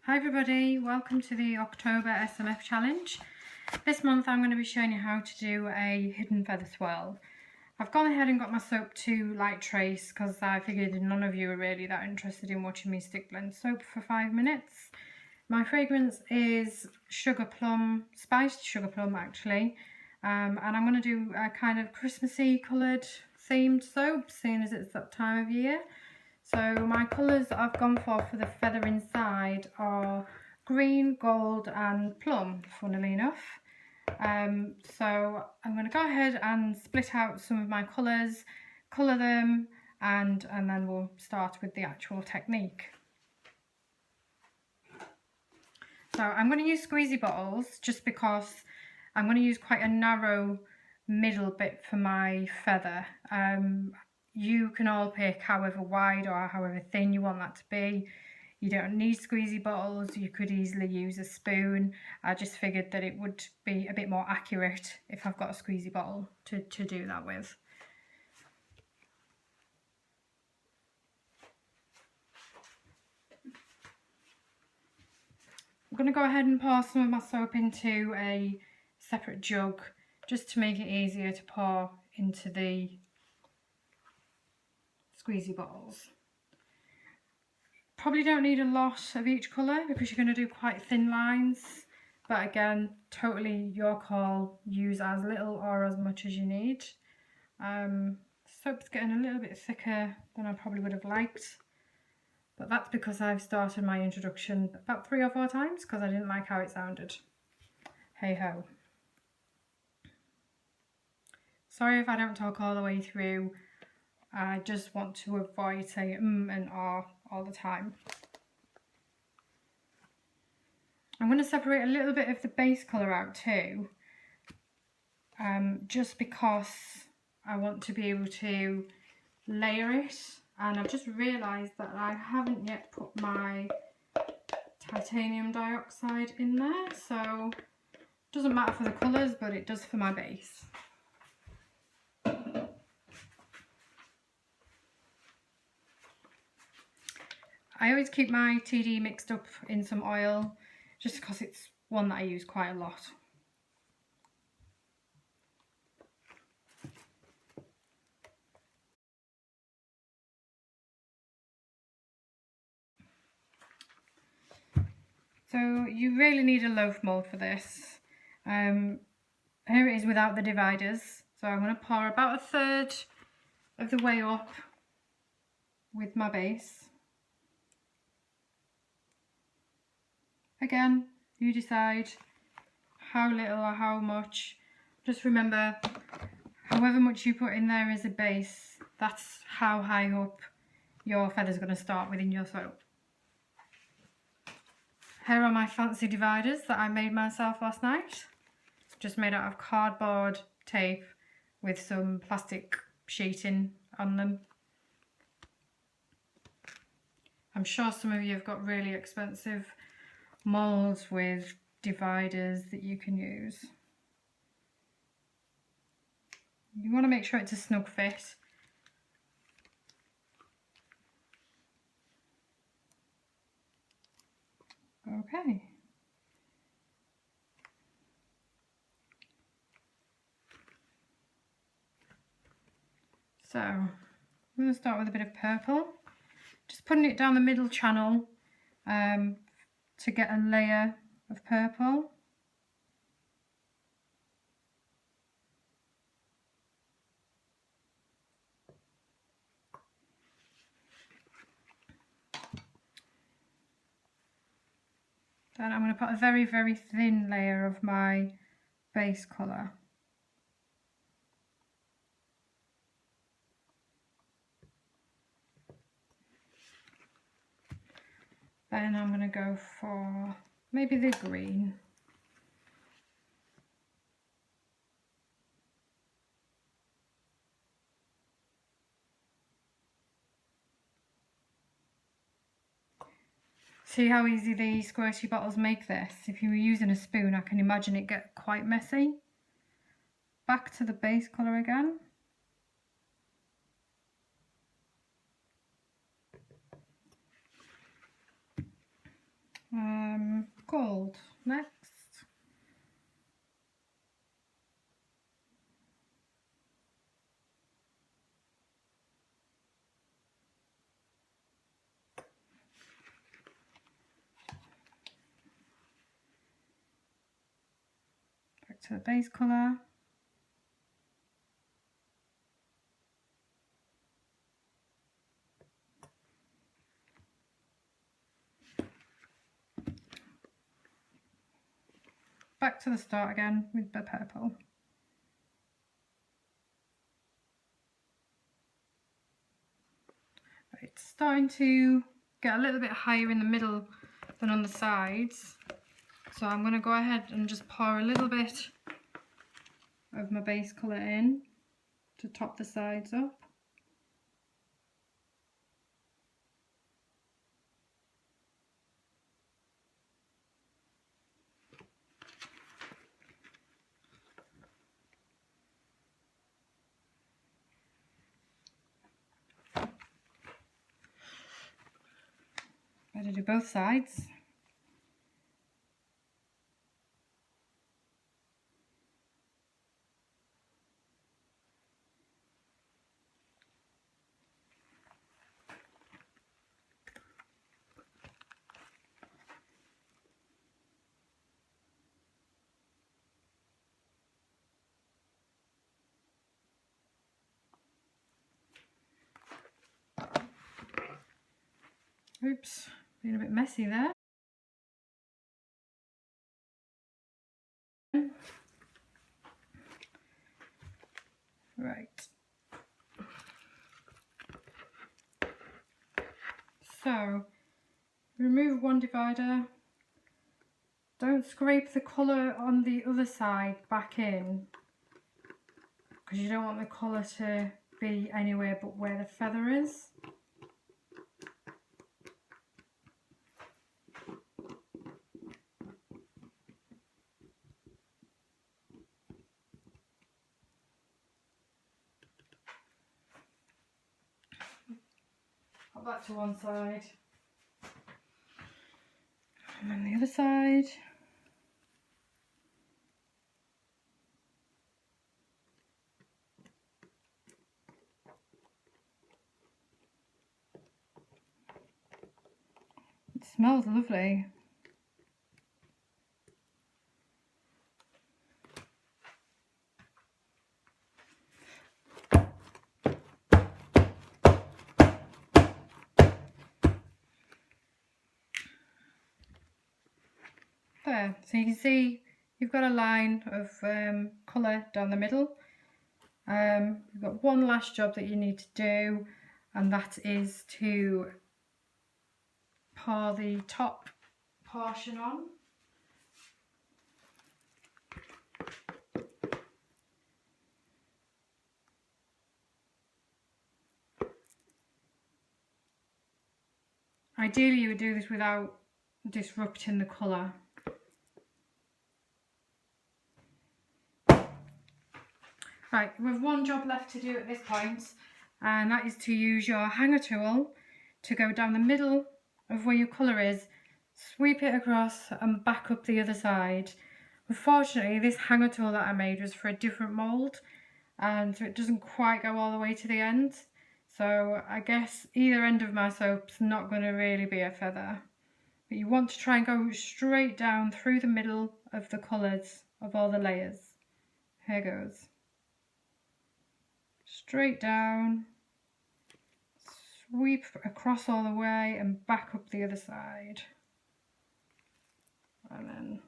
Hi everybody, welcome to the October SMF challenge. This month I'm going to be showing you how to do a hidden feather swirl. I've gone ahead and got my soap to light trace because I figured none of you are really that interested in watching me stick blend soap for 5 minutes. My fragrance is sugar plum, spiced sugar plum actually, and I'm going to do a kind of Christmassy coloured themed soap, seeing as it's that time of year. So my colours that I've gone for the feather inside are green, gold and plum, funnily enough. So I'm going to go ahead and split out some of my colours, colour them, and then we'll start with the actual technique. So I'm going to use squeezy bottles just because I'm going to use quite a narrow middle bit for my feather. You can all pick however wide or however thin you want that to be. You don't need squeezy bottles, you could easily use a spoon. I just figured that it would be a bit more accurate if I've got a squeezy bottle to do that with. I'm going to go ahead and pour some of my soap into a separate jug just to make it easier to pour into the squeezy bottles. Probably don't need a lot of each colour because you're going to do quite thin lines, but again, totally your call. Use as little or as much as you need. Soap's getting a little bit thicker than I probably would have liked, but that's because I've started my introduction about 3 or 4 times because I didn't like how it sounded. Hey ho. Sorry if I don't talk all the way through. I just want to avoid saying and all the time. I'm going to separate a little bit of the base colour out too, just because I want to be able to layer it, and I've just realised that I haven't yet put my titanium dioxide in there, so it doesn't matter for the colours, but it does for my base. I always keep my TD mixed up in some oil just because it's one that I use quite a lot. So you really need a loaf mould for this. Here it is without the dividers. So I'm going to pour about 1/3 of the way up with my base. Again, you decide how little or how much. Just remember, however much you put in there as a base, that's how high up your feather's going to start within your soap. Here are my fancy dividers that I made myself last night. Just made out of cardboard tape with some plastic sheeting on them. I'm sure some of you have got really expensive moulds with dividers that you can use. You want to make sure it's a snug fit. Okay. So I'm going to start with a bit of purple. Just putting it down the middle channel to get a layer of purple. Then I'm going to put a very, very thin layer of my base colour. Then I'm going to go for maybe the green. See how easy the squishy bottles make this? If you were using a spoon, I can imagine it get quite messy. Back to the base colour again. to the base colour. Back to the start again with the purple. It's starting to get a little bit higher in the middle than on the sides, so I'm going to go ahead and just pour a little bit of my base colour in to top the sides up. Better do both sides. Oops, being a bit messy there. Right. So, remove one divider. Don't scrape the colour on the other side back in, because you don't want the colour to be anywhere but where the feather is. Put that to one side. And then the other side. It smells lovely. There, so you can see you've got a line of colour down the middle. You've got one last job that you need to do, and that is to pour the top portion on. Ideally you would do this without disrupting the colour. Right, we have one job left to do at this point, and that is to use your hanger tool to go down the middle of where your colour is, sweep it across and back up the other side. Unfortunately, this hanger tool that I made was for a different mould, and so it doesn't quite go all the way to the end. So I guess either end of my soap's not going to really be a feather. But you want to try and go straight down through the middle of the colours of all the layers. Here goes. Straight down, sweep across all the way and back up the other side. And then